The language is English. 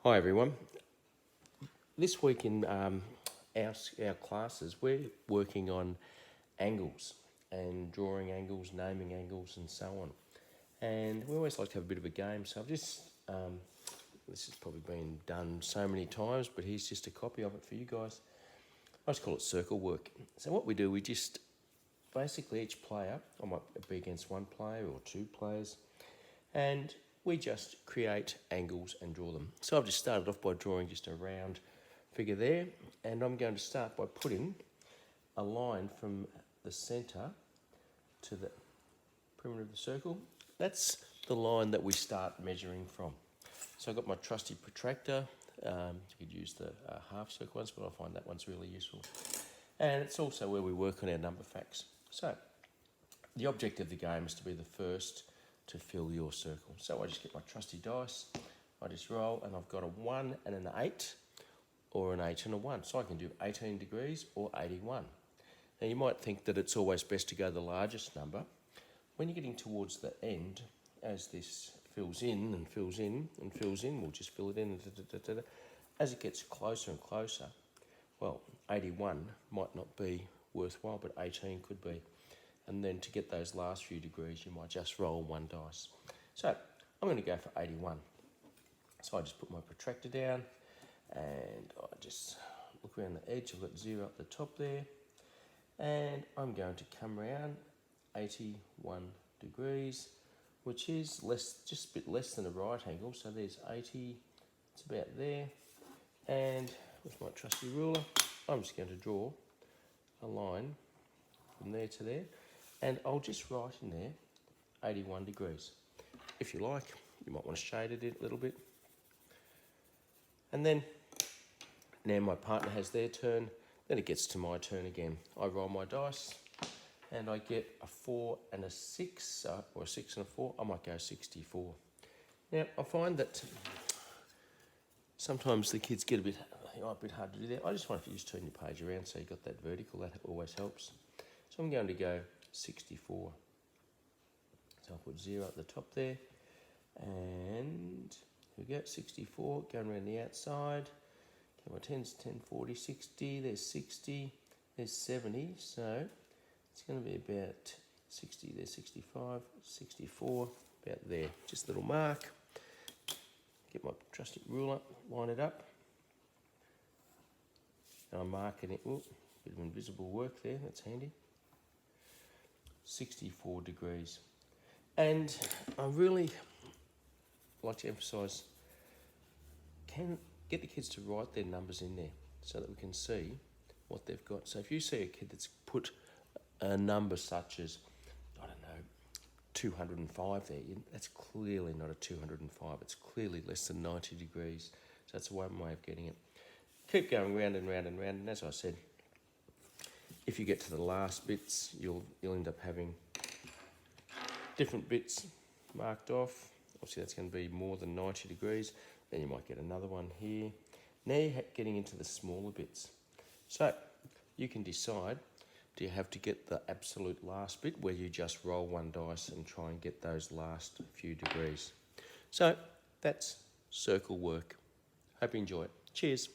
Hi everyone. This week in our classes, we're working on angles and drawing angles, naming angles, and so on. And we always like to have a bit of a game. So I've just this has probably been done so many times, but here's just a copy of it for you guys. I just call it Circlework. So what we do, we just basically each player, I might be against one player or two players, and we just create angles and draw them. So I've just started off by drawing just a round figure there, and I'm going to start by putting a line from the centre to the perimeter of the circle. That's the line that we start measuring from. So I've got my trusty protractor. You could use the half circle ones, but I find that one's really useful. And it's also where we work on our number facts. So the object of the game is to be the first to fill your circle. So I just get my trusty dice, I just roll, and I've got a 1 and an 8, or an 8 and a 1. So I can do 18 degrees or 81. Now you might think that it's always best to go the largest number. When you're getting towards the end, as this fills in and fills in and fills in, we'll just fill it in, as it gets closer and closer, well, 81 might not be worthwhile, but 18 could be. And then to get those last few degrees, you might just roll one dice. So I'm going to go for 81. So I just put my protractor down and I just look around the edge. I've got 0 up the top there. And I'm going to come around 81 degrees, which is just a bit less than a right angle. So there's 80, it's about there. And with my trusty ruler, I'm just going to draw a line from there to there. And I'll just write in there 81 degrees. If you like, you might want to shade it a little bit. And then, now my partner has their turn, then it gets to my turn again. I roll my dice, and I get a 4 and a 6, or a 6 and a 4, I might go 64. Now, I find that sometimes the kids get a bit hard to do that. I just want you to just turn your page around so you've got that vertical, that always helps. So I'm going to go 64. So I'll put 0 at the top there, and here we go, 64, going around the outside. Okay, my 10's 10, 40, 60, there's 60, there's 70, so it's going to be about 60, there's 65, 64, about there. Just a little mark. Get my trusty ruler, line it up. And I'm marking it, bit of invisible work there, that's handy. 64 degrees. And I really like to emphasise, get the kids to write their numbers in there so that we can see what they've got. So if you see a kid that's put a number such as, I don't know, 205 there, that's clearly not a 205. It's clearly less than 90 degrees. So that's one way of getting it. Keep going round and round and round, and as I said, if you get to the last bits, you'll end up having different bits marked off. Obviously that's going to be more than 90 degrees. Then you might get another one here. Now you're getting into the smaller bits. So you can decide, do you have to get the absolute last bit where you just roll one dice and try and get those last few degrees. So that's circle work. Hope you enjoy it. Cheers.